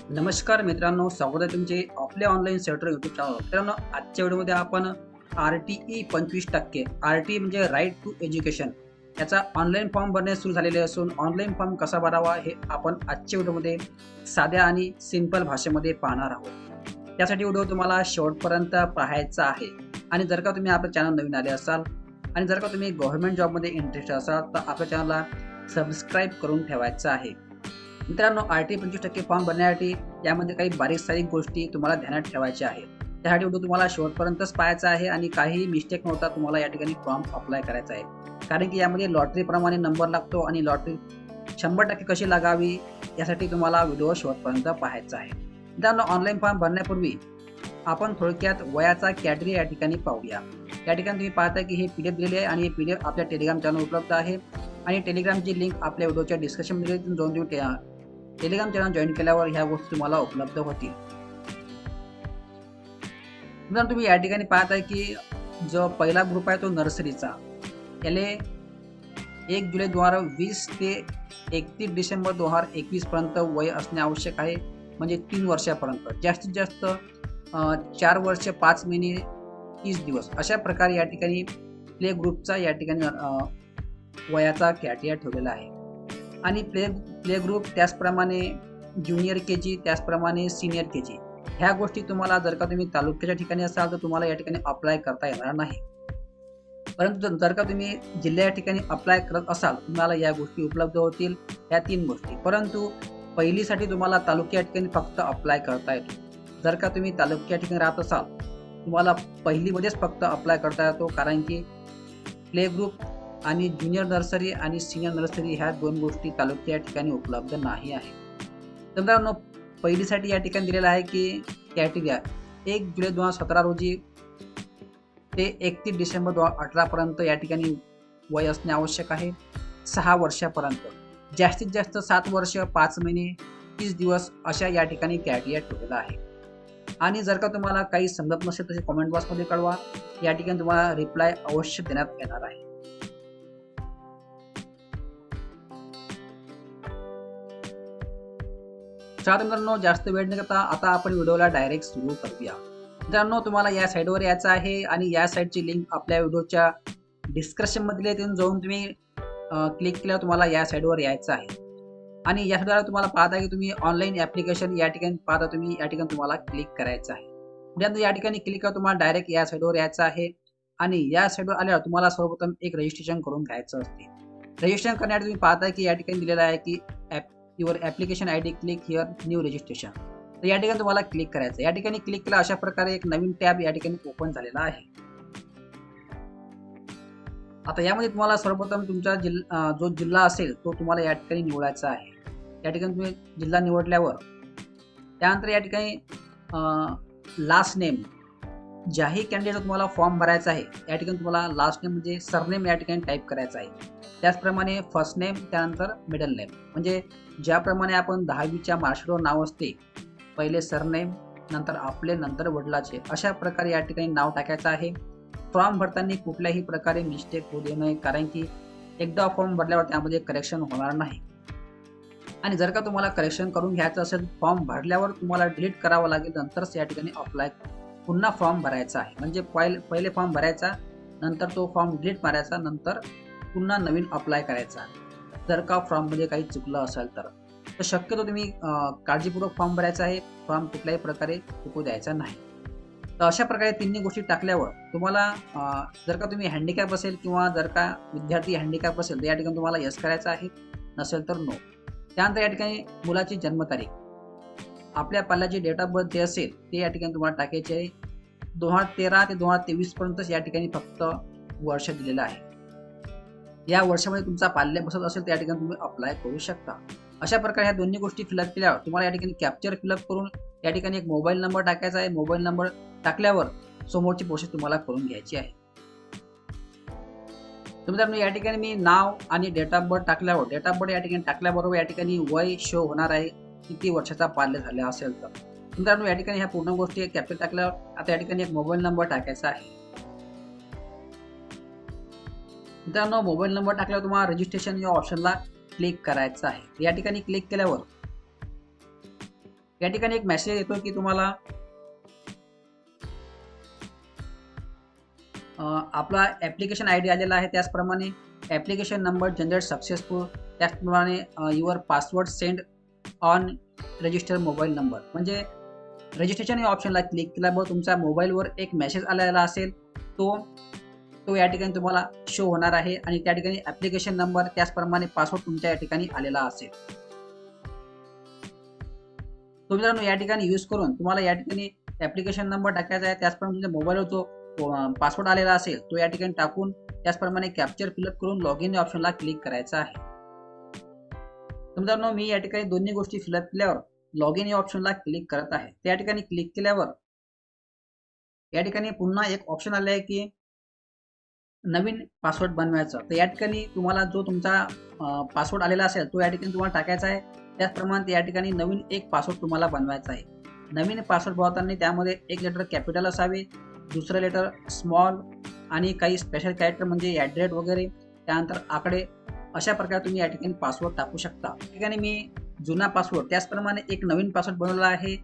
नमस्कार मित्रांनो, स्वागत आहे तुमचे आपल्या ऑनलाईन सेक्टर यूट्यूब चॅनल. मित्रांनो, आजच्या व्हिडिओमध्ये आपण RTE 25% RTE म्हणजे राईट टू एज्युकेशन याचा ऑनलाईन फॉर्म भरणे सुरू झालेले असून ऑनलाईन फॉर्म कसा भरावा हे आपण आजच्या व्हिडिओमध्ये साध्या आणि सिंपल भाषेमध्ये पाहणार आहोत. त्यासाठी व्हिडिओ तुम्हाला शेवटपर्यंत पाहायचा आहे. आणि जर का तुम्ही आपल्या चॅनल नवीन आले असाल आणि जर का तुम्ही गव्हर्नमेंट जॉबमध्ये इंटरेस्ट असाल तर आपल्या चॅनलला सबस्क्राईब करून ठेवायचं आहे. मित्रांनो, RTE 25% फॉर्म भरण्यासाठी यामध्ये काही बारीक सारीक गोष्टी तुम्हाला ध्यानात ठेवायच्या आहेत. त्यासाठी व्हिडिओ तुम्हाला शेवटपर्यंतच पाहायचा आहे आणि काही मिस्टेक नव्हता तुम्हाला या ठिकाणी फॉर्म अप्लाय करायचा आहे. कारण की यामध्ये लॉटरीप्रमाणे नंबर लागतो आणि लॉटरी 100% कशी लागावी यासाठी तुम्हाला व्हिडिओ शेवटपर्यंत पाहायचा आहे. मित्रांनो, ऑनलाईन फॉर्म भरण्यापूर्वी आपण थोडक्यात वयाचा कॅटेगरी या ठिकाणी पाहूया. या ठिकाणी तुम्ही पाहता की हे PDF दिलेले आहे आणि हे PDF आपल्या टेलिग्राम चॅनल उपलब्ध आहे आणि टेलिग्रामची लिंक आपल्या व्हिडिओच्या डिस्क्रिप्शनमध्ये जाऊन तुम्ही टेलिग्राम चॅनल जॉईन केल्यावर ह्या गोष्टी तुम्हाला उपलब्ध होतील. मित्रांनो, तुम्ही या ठिकाणी पाहताय की जो पहिला ग्रुप आहे तो नर्सरीचा. याले 1 जुलै 2020 ते 31 डिसेंबर 2021 पर्यंत वय असणे आवश्यक आहे, म्हणजे 3 वर्षापर्यंत. जास्तीत जास्त 4 वर्ष 5 महिने 30 दिवस अशा प्रकारे या ठिकाणी प्ले ग्रुपचा या ठिकाणी वयाचा कॅटेगरी ठेवलेला आहे. आणि प्ले ग्रुप त्याचप्रमाणे ज्युनियर KG त्याचप्रमाणे सिनियर KG ह्या गोष्टी तुम्हाला जर का तुम्ही तालुक्याच्या ठिकाणी असाल तर तुम्हाला या ठिकाणी अप्लाय करता येणार नाही. परंतु जर का तुम्ही जिल्ह्याच्या ठिकाणी अप्लाय करत असाल तुम्हाला या गोष्टी उपलब्ध होतील, या 3 गोष्टी. परंतु पहिलीसाठी तुम्हाला तालुक्या ठिकाणी फक्त अप्लाय करता येतो. जर का तुम्ही तालुक्या ठिकाणी राहत असाल तुम्हाला पहिलीमध्येच फक्त अप्लाय करता येतो, कारण की प्ले ग्रुप आणि ज्युनियर नर्सरी आणि सिनियर नर्सरी ह्या 2 गोष्टी तालुक्या ठिकाणी उपलब्ध नाही आहे. तर मित्रांनो, पहिलीसाठी या ठिकाणी दिलेलं आहे की कॅटेगरी 1 जुलै 2017 रोजी ते 31 डिसेंबर 2018 पर्यंत या ठिकाणी वय असणे आवश्यक आहे. 6 वर्षापर्यंत जास्तीत जास्त 7 वर्ष 5 महिने 30 दिवस अशा या ठिकाणी कॅटेगरी ठेवलेला आहे. आणि जर का तुम्हाला काही समजत नसेल तर कमेंट बॉक्समध्ये कळवा. या ठिकाणी तुम्हाला रिप्लाय अवश्य देण्यात येणार आहे. मित्रांनो, जास्त वेळ न करता आता आपण व्हिडिओला डायरेक्ट सुरू करूया. मित्रांनो, तुम्हाला या साईडवर यायचं आहे आणि या साईडची लिंक आपल्या व्हिडिओच्या डिस्क्रिप्शनमध्ये तिथून जाऊन तुम्ही क्लिक केल्यावर तुम्हाला या साईडवर यायचं आहे. आणि या साईडवर तुम्हाला पाहता की तुम्ही ऑनलाईन ॲप्लिकेशन या ठिकाणी पाहता, तुम्ही या ठिकाणी तुम्हाला क्लिक करायचं आहे. त्यानंतर या ठिकाणी क्लिक करा, तुम्हाला डायरेक्ट या साईडवर यायचं आहे. आणि या साईडवर आल्यावर तुम्हाला सर्वप्रथम एक रजिस्ट्रेशन करून घ्यायचं असते. रजिस्ट्रेशन करण्यासाठी तुम्ही पाहता की या ठिकाणी दिलेलं आहे की your application ID click here new registration. तर या ठिकाणी तुम्हाला क्लिक करायचं. या ठिकाणी क्लिक केलं अशा प्रकारे एक नवीन टॅब या ठिकाणी ओपन झालेला आहे. आता यामध्ये तुम्हाला सर्वप्रथम तुमचा जो जिल्हा असेल तो तुम्हाला या ठिकाणी निवडायचा आहे. या ठिकाणी तुम्ही जिल्हा निवडल्यावर त्यानंतर या ठिकाणी लास्ट नेम ज्याही कॅन्डिडेट तुम्हाला फॉर्म भरायचा आहे या ठिकाणी तुम्हाला लास्ट नेम म्हणजे सरनेम या ठिकाणी टाईप करायचं आहे. त्याचप्रमाणे फर्स्ट नेम त्यानंतर मिडल नेम, म्हणजे ज्याप्रमाणे आपण 10वीच्या मार्कशीटवर नाव असते, पहिले सरनेम नंतर आपले नंतर वडिलाचे, अशा प्रकारे या ठिकाणी नाव टाकायचं आहे. फॉर्म भरताना कुठल्याही प्रकारे मिस्टेक होऊ दे नये, कारण की एकदा फॉर्म भरल्यावर त्यामध्ये करेक्शन होणार नाही. आणि जर का तुम्हाला करेक्शन करून घ्यायचं असेल फॉर्म भरल्यावर तुम्हाला डिलीट करावं लागेल, नंतरच या ठिकाणी अप्लाय पुन्हा फॉर्म भरायचा आहे. म्हणजे पहिले फॉर्म भरायचा, नंतर तो फॉर्म डिलीट मारायचा, नंतर पुन्हा नवीन अप्लाय करायचा जर का फॉर्ममध्ये काही चुकलं असेल तर. शक्यतो तुम्ही काळजीपूर्वक फॉर्म भरायचा आहे. फॉर्म कुठल्याही प्रकारे चुकू द्यायचा नाही. तर अशा प्रकारे 3 गोष्टी टाकल्यावर तुम्हाला जर का तुम्ही हँडिकॅप असेल किंवा जर का विद्यार्थी हँडिकॅप असेल तर या ठिकाणी तुम्हाला यस करायचं आहे, नसेल तर नो. त्यानंतर या ठिकाणी मुलाची जन्मतारीख, आपल्या पाल्याची डेट ऑफ बर्थ जे असेल ते या ठिकाणी तुम्हाला टाकायचे आहे. 2013 ते 2023 पर्यंतच या ठिकाणी फक्त वर्ष दिलेलं आहे. या वर्षामध्ये तुमचा पाल्य बसत असेल तर या ठिकाणी तुम्ही अप्लाय करू शकता. अशा प्रकारे ह्या दोन्ही गोष्टी फिलअप केल्यावर तुम्हाला या ठिकाणी कॅप्चर फिलअप करून या ठिकाणी एक मोबाईल नंबर टाकायचा आहे. मोबाईल नंबर टाकल्यावर समोरची प्रोसेस तुम्हाला करून घ्यायची आहे. मित्रांनो, या ठिकाणी मी नाव आणि डेट ऑफ बर्थ टाकल्यावर डेट ऑफ बर्थ या ठिकाणी टाकल्याबरोबर या ठिकाणी वय शो होणार आहे, किती वर्षाचा पाल्य झाला असेल तर. मित्रांनो, या ठिकाणी ह्या पूर्ण गोष्टी कॅप्चर टाकल्यावर आता या ठिकाणी एक मोबाईल नंबर टाकायचा आहे. मित्रांनो, मोबाईल नंबर टाकल्यावर तुम्हाला रजिस्ट्रेशन या ऑप्शनला क्लिक करायचं आहे. या ठिकाणी क्लिक केल्यावर या ठिकाणी एक मेसेज येतो की तुम्हाला आपला ॲप्लिकेशन आय डी आलेला आहे, त्याचप्रमाणे ॲप्लिकेशन नंबर जनरेट सक्सेसफुल, त्याचप्रमाणे your password send on register mobile number. म्हणजे रजिस्ट्रेशन या ऑप्शनला क्लिक केल्यावर तुमच्या मोबाईलवर एक मेसेज आलेला असेल, तो तो या ठिकाणी तुम्हाला शो होणार आहे आणि त्या ठिकाणी ॲप्लिकेशन नंबर त्याचप्रमाणे पासवर्ड तुमच्या या ठिकाणी आलेला असेल. तो मित्रांनो या ठिकाणी यूज करून तुम्हाला या ठिकाणी ॲप्लिकेशन नंबर टाकायचा आहे, त्याचप्रमाणे तुमच्या मोबाईलवर जो पासवर्ड आलेला असेल तो या ठिकाणी टाकून त्याचप्रमाणे कॅप्चर फिलअप करून लॉग इन या ऑप्शनला क्लिक करायचं आहे. तर मित्रांनो मी या ठिकाणी दोन्ही गोष्टी फिलअप केल्यावर लॉग इन या ऑप्शनला क्लिक करत आहे. त्या ठिकाणी क्लिक केल्यावर या ठिकाणी पुन्हा एक ऑप्शन आले आहे की नवीन पासवर्ड बनवायचा. तर या ठिकाणी तुम्हाला जो तुमचा पासवर्ड आलेला असेल तो या ठिकाणी तुम्हाला टाकायचा आहे. त्याचप्रमाणे या ठिकाणी नवीन एक पासवर्ड तुम्हाला बनवायचा आहे. नवीन पासवर्ड बनवताना त्यामध्ये एक लेटर कॅपिटल असावे, दुसरं लेटर स्मॉल आणि काही स्पेशल कॅरेक्टर म्हणजे ॲड्रेट वगैरे, त्यानंतर आकडे, अशा प्रकारे तुम्ही या ठिकाणी पासवर्ड टाकू शकता. या ठिकाणी मी जुना पासवर्ड त्याचप्रमाणे एक नवीन पासवर्ड बनवला आहे.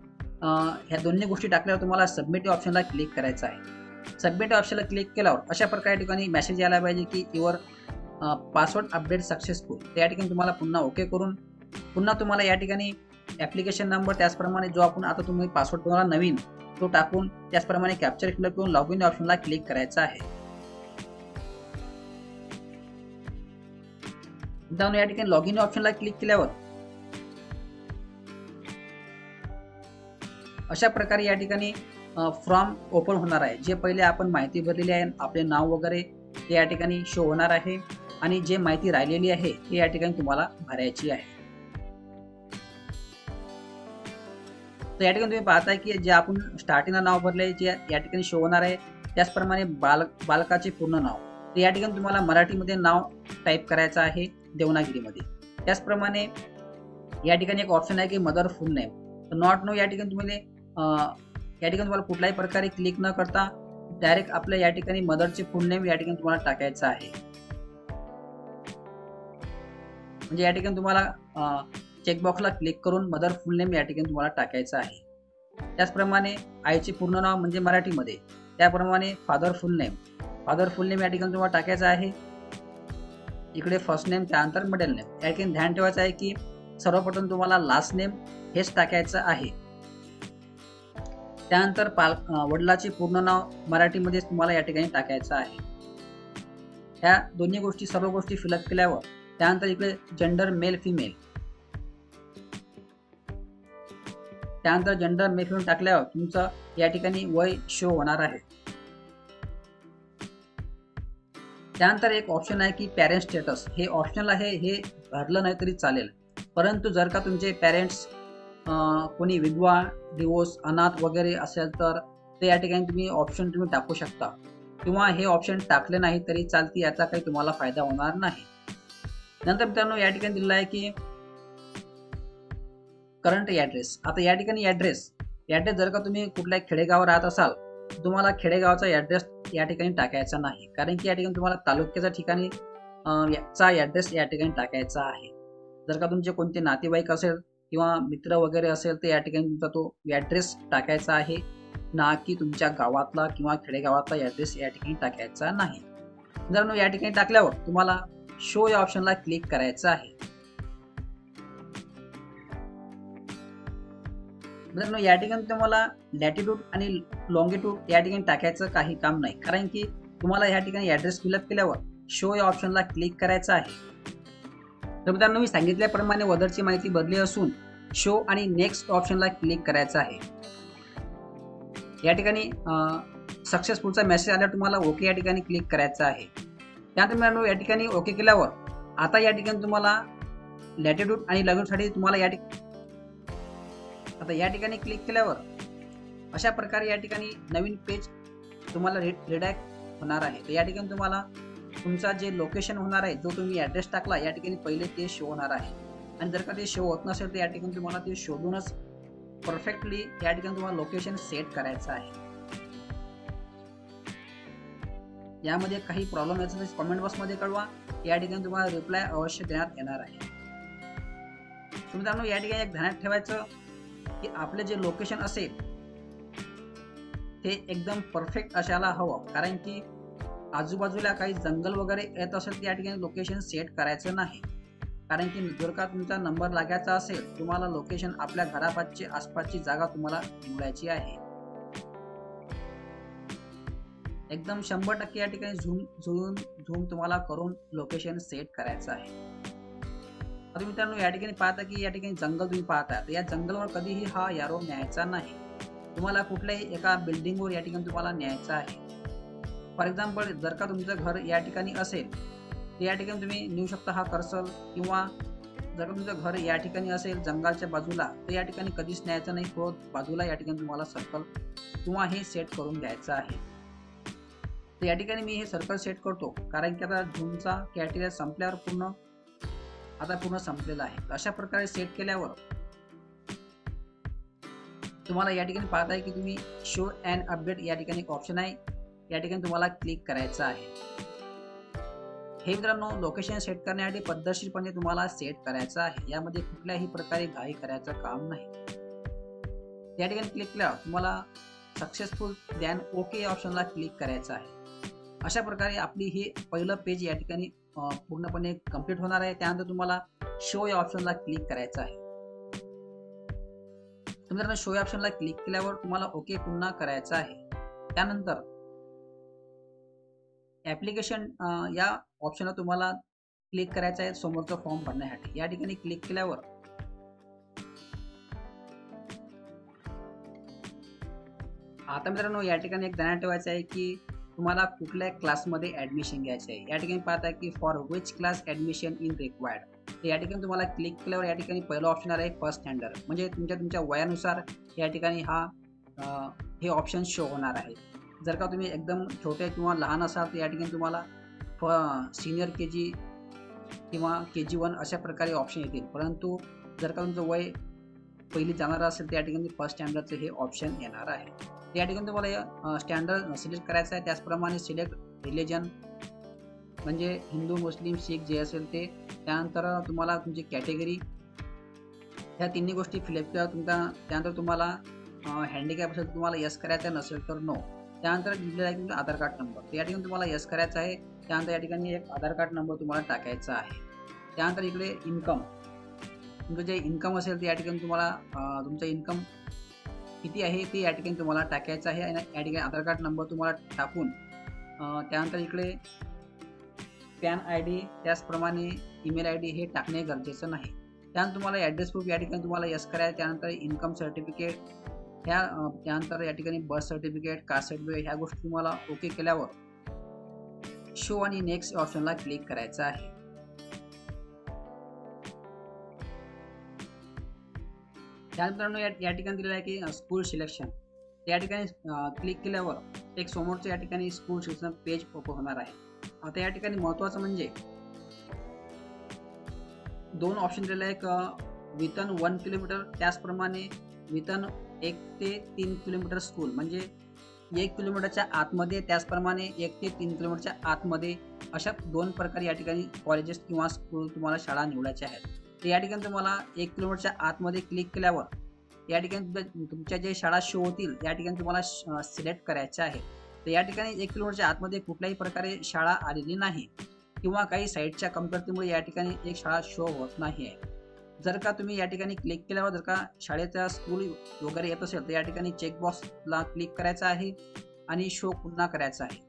ह्या दोन्ही गोष्टी टाकल्यावर तुम्हाला सबमिट या ऑप्शनला क्लिक करायचं आहे. सबमिट या ऑप्शनला क्लिक केल्यावर अशा प्रकारे ठिकाणी मेसेज यायला पाहिजे की युअर पासवर्ड अपडेट सक्सेसफुल. तर या ठिकाणी तुम्हाला पुन्हा ओके करून पुन्हा तुम्हाला या ठिकाणी ॲप्लिकेशन नंबर त्याचप्रमाणे जो आपण आता तुम्ही पासवर्ड बनवला नवीन तो टाकून त्याचप्रमाणे कॅप्चर फिलअप करून लॉग इन या ऑप्शनला क्लिक करायचं आहे. मित्रांनो या ठिकाणी लॉग इन या ऑप्शनला क्लिक केल्यावर अशा प्रकारे या ठिकाणी फॉर्म ओपन होणार आहे. जे पहिले आपण माहिती भरलेली आहे आपले नाव वगैरे ते या ठिकाणी शो होणार आहे आणि जे माहिती राहिलेली आहे ते या ठिकाणी तुम्हाला भरायची आहे. तर या ठिकाणी तुम्ही पाहताय की जे आपण स्टार्टिंगला नाव भरले जे या ठिकाणी शो होणार आहे, त्याचप्रमाणे बालकाचे पूर्ण नाव तर या ठिकाणी तुम्हाला मराठीमध्ये नाव टाईप करायचं आहे देवनागरीमध्ये. त्याचप्रमाणे या ठिकाणी एक ऑप्शन आहे की मदर फुल नेम. तर नॉट नो या ठिकाणी तुम्ही या ठिकाणी तुम्हाला कुठल्याही प्रकारे क्लिक न करता डायरेक्ट आपल्या या ठिकाणी मदरचे फुल नेम या ठिकाणी तुम्हाला टाकायचं आहे. म्हणजे या ठिकाणी तुम्हाला चेकबॉक्सला क्लिक करून मदर फुल नेम या ठिकाणी तुम्हाला टाकायचं आहे. त्याचप्रमाणे आईचे पूर्ण नाव म्हणजे मराठीमध्ये, त्याप्रमाणे फादर फुल नेम या ठिकाणी तुम्हाला टाकायचं आहे. इकडे फर्स्ट नेम त्यानंतर मिडल नेम. या ठिकाणी ध्यान ठेवायचं आहे की सर्वप्रथम तुम्हाला लास्ट नेम हेच टाकायचं आहे. त्यानंतर वडिलाचे पूर्ण नाव मराठीमध्येच तुम्हाला या ठिकाणी टाकायचं आहे. ह्या दोन्ही गोष्टी सर्व गोष्टी फिलअप केल्यावर त्यानंतर इकडे जेंडर मेल फिमेल, त्यानंतर जेंडर मेल फिमेल टाकल्यावर तुमचं या ठिकाणी वय शो होणार आहे. त्यानंतर एक ऑप्शन आहे की पॅरेंट स्टेटस. हे ऑप्शनल आहे, हे भरलं नाही तरी चालेल, परंतु जर का तुमचे पॅरेंट्स कोणी विधवा, डिवोर्स, अनाथ वगैरे असेल तर ते या ठिकाणी तुम्ही ऑप्शन टाकू शकता, किंवा हे ऑप्शन टाकले नाही तरी चालते, याचा काही तुम्हाला फायदा होणार नाही. नंतर मित्रांनो या ठिकाणी दिलेलं आहे की करंट ॲड्रेस. आता या ठिकाणी ॲड्रेस जर का तुम्ही कुठल्या खेडेगावावर राहत असाल तुम्हाला खेडेगावाचा ॲड्रेस या ठिकाणी टाकायचा नाही, कारण की या ठिकाणी तुम्हाला तालुक्याच्या ठिकाणी याचा ॲड्रेस या ठिकाणी टाकायचा आहे. जर का तुमचे कोणते नातेवाईक असेल किंवा मित्र वगैरे असेल तर या ठिकाणी तुमचा तो ॲड्रेस टाकायचा आहे, ना की तुमच्या गावातला किंवा खेडेगावातला ॲड्रेस या ठिकाणी टाकायचा नाही. मित्रांनो या ठिकाणी टाकल्यावर तुम्हाला शो या ऑप्शनला क्लिक करायचं आहे. मित्रांनो या ठिकाणी तुम्हाला लॅटिट्यूड आणि लॉंगिट्यूड या ठिकाणी टाकायचं काही काम नाही, कारण की तुम्हाला या ठिकाणी ॲड्रेस फिलअप केल्यावर शो या ऑप्शनला क्लिक करायचं आहे. तर मित्रांनो मी सांगितल्याप्रमाणे वदरची माहिती भरली असून शो आणि नेक्स्ट ऑप्शनला क्लिक करायचं आहे. या ठिकाणी सक्सेसफुलचा मेसेज आल्यावर तुम्हाला ओके या ठिकाणी क्लिक करायचं आहे. त्यानंतर मित्रांनो या ठिकाणी ओके केल्यावर आता या ठिकाणी तुम्हाला लॅटिट्यूड आणि लॉंगिट्यूडसाठी तुम्हाला या ठिकाणी क्लिक केल्यावर अशा प्रकारे या ठिकाणी नवीन पेज तुम्हाला रिडायरेक्ट होणार आहे. तर या ठिकाणी तुम्हाला तुमचा जे लोकेशन होणार आहे, जो तुम्ही ॲड्रेस टाकला या ठिकाणी पहिले ते शो होणार आहे, आणि जर का ते शो होत नसेल तर या ठिकाणी तुम्हाला ते शोधूनच परफेक्टली या ठिकाणी तुम्हाला लोकेशन सेट करायचं आहे. यामध्ये काही प्रॉब्लेम असेल तर कमेंट बॉक्समध्ये कळवा, या ठिकाणी तुम्हाला रिप्लाय अवश्य देण्यात येणार आहे. मित्रांनो या ठिकाणी एक ध्यानात ठेवायचं की आपले जे लोकेशन असेल ते एकदम परफेक्ट असायला हवं, कारण की आजूबाजूला काही जंगल वगैरे येत असेल तर या ठिकाणी लोकेशन सेट करायचं नाही. कारण की जर का तुमचा नंबर लागायचा असेल, तुम्हाला लोकेशन आपल्या घरापासची आसपासची जागा तुम्हाला निवडायची आहे. एकदम 100% या ठिकाणी झूम तुम्हाला करून लोकेशन सेट करायचं आहे. आता मित्रांनो, या ठिकाणी पाहता की या ठिकाणी जंगल तुम्ही पाहता, तर या जंगलवर कधीही हा यारो न्यायचा नाही. तुम्हाला कुठल्याही एका बिल्डिंगवर या ठिकाणी तुम्हाला न्यायचा आहे. फॉर एक्झाम्पल, जर का तुमचं घर या ठिकाणी असेल तर या ठिकाणी तुम्ही नेऊ शकता हा कर्सर, किंवा जर का तुमचं घर या ठिकाणी असेल जंगलाच्या बाजूला तर या ठिकाणी कधीच न्यायचं नाही. बाजूला या ठिकाणी तुम्हाला सर्कल किंवा हे सेट करून द्यायचं आहे. तर या ठिकाणी मी हे सर्कल सेट करतो, कारण की आता झूमचा क्रायटेरिया संपल्यावर पूर्ण संपलेला आहे. अशा प्रकारे सेट केल्यावर तुम्हाला या ठिकाणी पाहताय की तुम्ही शो अँड अपडेट या ठिकाणी एक ऑप्शन आहे, या ठिकाणी तुम्हाला क्लिक करायचं आहे. हे मित्रांनो, लोकेशन सेट करण्यासाठी पद्धतशीरपणे तुम्हाला सेट करायचं आहे. यामध्ये कुठल्याही प्रकारे घाई करायचं काम नाही. या ठिकाणी क्लिक केल्यावर तुम्हाला सक्सेसफुल दॅन ओके या ऑप्शनला क्लिक करायचं आहे. अशा प्रकारे आपली हे पहिलं पेज या ठिकाणी पूर्णपणे कंप्लीट होणार आहे. त्यानंतर तुम्हाला शो या ऑप्शनला क्लिक करायचं आहे. मित्रांनो, शो या ऑप्शनला क्लिक केल्यावर तुम्हाला ओके पुन्हा करायचं आहे. त्यानंतर ऍप्लिकेशन या ऑप्शनला तुम्हाला क्लिक करायचं आहे समोरचा फॉर्म भरण्यासाठी. या ठिकाणी क्लिक केल्यावर आता मित्रांनो, या ठिकाणी एक ध्यानात ठेवायचं आहे की तुम्हाला कुठल्या क्लासमध्ये ऍडमिशन घ्यायचं आहे. या ठिकाणी पाहता की for which class admission in required. तर या ठिकाणी तुम्हाला क्लिक केल्यावर या ठिकाणी पहिलं ऑप्शन आहे फर्स्ट स्टँडर्ड, म्हणजे तुमच्या वयानुसार या ठिकाणी हे ऑप्शन शो होणार आहे. जर का तुम्ही एकदम छोटे किंवा लहान असाल तर या ठिकाणी तुम्हाला सिनियर KG किंवा KG1 अशा प्रकारे ऑप्शन येतील. परंतु जर का तुमचं वय पहिली जाणार असेल तर या ठिकाणी फर्स्ट स्टँडर्डचे हे ऑप्शन येणार आहे. या ठिकाणी तुम्हाला स्टँडर्ड सिलेक्ट करायचं आहे. त्याचप्रमाणे सिलेक्ट रिलिजन, म्हणजे हिंदू, मुस्लिम, शीख जे असेल ते. त्यानंतर तुम्हाला तुमची कॅटेगरी, ह्या तिन्ही गोष्टी फिलअप केल्या. त्यानंतर तुम्हाला हँडिकॅप असेल तर तुम्हाला यस करायचं आहे, नसेल तर नो. त्यानंतर दिलेला आहे तुमचा आधार कार्ड नंबर, तर या ठिकाणी तुम्हाला यस करायचं आहे. त्यानंतर या ठिकाणी एक आधार कार्ड नंबर तुम्हाला टाकायचा आहे. त्यानंतर इकडे इन्कम, तुमचं जे इन्कम असेल ते या ठिकाणी तुम्हाला तुमचं इन्कम किती आहे ते या ठिकाणी तुम्हाला टाकायचं आहे. आणि या ठिकाणी आधार कार्ड नंबर तुम्हाला टाकून त्यानंतर इकडे पॅन ID, त्याचप्रमाणे ईमेल ID हे टाकणे गरजेचं नाही. त्यानंतर तुम्हाला ॲड्रेस प्रूफ या ठिकाणी तुम्हाला यस करायचं. त्यानंतर इन्कम सर्टिफिकेट, त्यानंतर या ठिकाणी बर्थ सर्टिफिकेट, कास्ट सर्टिफिकेट, ह्या गोष्टी तुम्हाला ओके केल्यावर शो आणि नेक्स्ट ऑप्शनला क्लिक करायचं आहे. त्यानंतर या ठिकाणी दिलेलं आहे की स्कूल सिलेक्शन. या ठिकाणी क्लिक केल्यावर एक समोरचं या ठिकाणी स्कूल सिलेक्शन पेज ओपन होणार आहे. आता या ठिकाणी महत्त्वाचं म्हणजे 2 ऑप्शन दिलेले आहे, एक विथन 1 किलोमीटर, त्याचप्रमाणे विथन 1 ते 3 किलोमीटर स्कूल, म्हणजे 1 किलोमीटरच्या आतमध्ये, त्याचप्रमाणे 1 ते 3 किलोमीटरच्या आतमध्ये, अशा 2 प्रकारे या ठिकाणी कॉलेजेस किंवा स्कूल तुम्हाला शाळा निवडायच्या आहेत. तर या ठिकाणी तुम्हाला 1 किलोमीटरच्या आतमध्ये क्लिक केल्यावर या ठिकाणी तुमच्या जे शाळा शो होतील या ठिकाणी तुम्हाला सिलेक्ट करायच्या आहे. तर या ठिकाणी 1 किलोमीटरच्या आतमध्ये कुठल्याही प्रकारे शाळा आलेली नाही, किंवा काही साईटच्या कमतरतेमुळे या ठिकाणी एक शाळा शो होत नाही आहे. जर का तुम्ही या ठिकाणी क्लिक केल्यावर जर का शाळेचा स्कूल वगैरे येत असेल तर या ठिकाणी चेकबॉक्सला क्लिक करायचं आहे आणि शो पुन्हा करायचा आहे.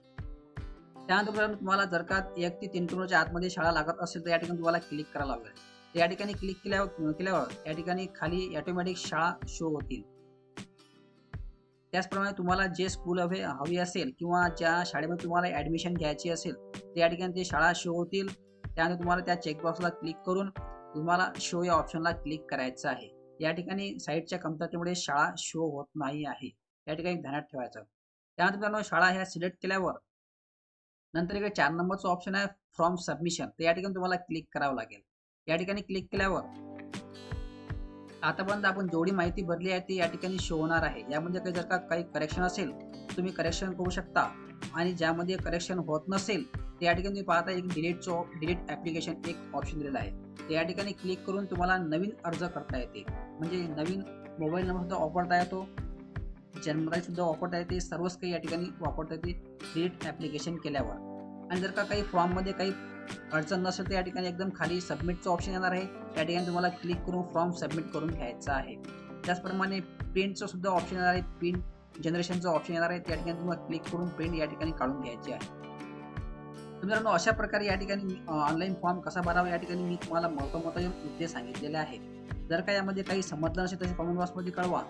त्यानंतर तुम्हाला जर का 1 ते 3 किलोमीटरच्या आतमध्ये शाळा लागत असेल तर या ठिकाणी तुम्हाला क्लिक करावं लागेल. तर या ठिकाणी क्लिक केल्यावर या ठिकाणी खाली ऑटोमॅटिक शाळा शो होतील. त्याचप्रमाणे तुम्हाला जे स्कूल हवी असेल किंवा ज्या शाळेमध्ये तुम्हाला ॲडमिशन घ्यायची असेल तर या ठिकाणी ते शाळा शो होतील. त्यानंतर तुम्हाला त्या चेकबॉक्सला क्लिक करून तुम्हाला शो या ऑप्शनला क्लिक करायचं आहे. या ठिकाणी साईटच्या कमतरतेमुळे शाळा शो होत नाही आहे, या ठिकाणी ध्यानात ठेवायचं. त्यानंतर शाळा ह्या सिलेक्ट केल्यावर नंतर इकडे 4 नंबरचा ऑप्शन आहे फ्रॉम सबमिशन, तर या ठिकाणी तुम्हाला क्लिक करावं लागेल. या ठिकाणी क्लिक केल्यावर आतापर्यंत आपण जेवढी माहिती भरली आहे ती या ठिकाणी शो होणार आहे. यामध्ये जर का काही करेक्शन असेल तुम्ही करेक्शन करू शकता, आणि ज्यामध्ये करेक्शन होत नसेल तर या ठिकाणी तुम्ही पाहता एक डिलीट ॲप्लिकेशन एक ऑप्शन दिलेला आहे. तर या ठिकाणी क्लिक करून तुम्हाला नवीन अर्ज करता येते, म्हणजे नवीन मोबाईल नंबर सुद्धा वापरता येतो, जन्मतारीख सुद्धा वापरता येते, सर्वच काही या ठिकाणी वापरता येते डिलीट ॲप्लिकेशन केल्यावर. आणि जर का काही फॉर्ममध्ये काही अडचण नसेल तर या ठिकाणी एकदम खाली सबमिटचं ऑप्शन येणार आहे, या ठिकाणी तुम्हाला क्लिक करून फॉर्म सबमिट करून घ्यायचा आहे. त्याचप्रमाणे प्रिंटचं सुद्धा ऑप्शन येणार आहे, प्रिंट जनरेशनचं ऑप्शन येणार आहे, त्या ठिकाणी तुम्हाला क्लिक करून प्रिंट या ठिकाणी काढून घ्यायची आहे. मित्रांनो, अशा प्रकारे या ठिकाणी ऑनलाईन फॉर्म कसा भरावा या ठिकाणी मी तुम्हाला महत्त्वाचे मुद्दे सांगितलेले आहेत. जर का यामध्ये काही समजलं नसेल तर कमेंट बॉक्समध्ये कळवा,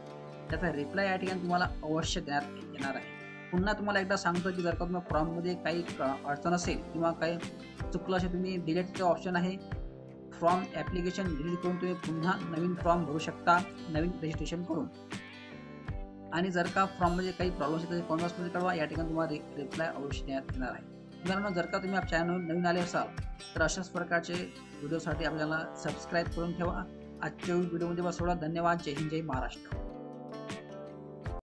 त्याचा रिप्लाय या ठिकाणी तुम्हाला अवश्य देण्यात येणार आहे. पुन्हा तुम्हाला एकदा सांगतो की जर का तुम्हाला फॉर्ममध्ये काही अडचण असेल किंवा काही चुकलं असेल, तुम्ही डिलीटचं ऑप्शन आहे, फॉर्म ॲप्लिकेशन डिलीट करून तुम्ही पुन्हा नवीन फॉर्म भरू शकता नवीन रजिस्ट्रेशन करून. आणि जर का फॉर्ममध्ये काही प्रॉब्लेम असेल तर कमेंट बॉक्समध्ये कळवा, या ठिकाणी तुम्हाला रिप्लाय अवश्य देण्यात येणार आहे. मित्रांनो, जर का तुम्ही आपल्या चॅनल नवीन आले असाल तर अशाच प्रकारचे व्हिडिओसाठी आपल्याला सबस्क्राईब करून ठेवा. आजच्या व्हिडिओमध्ये बस एवढा. धन्यवाद. जय हिंद, जय महाराष्ट्र.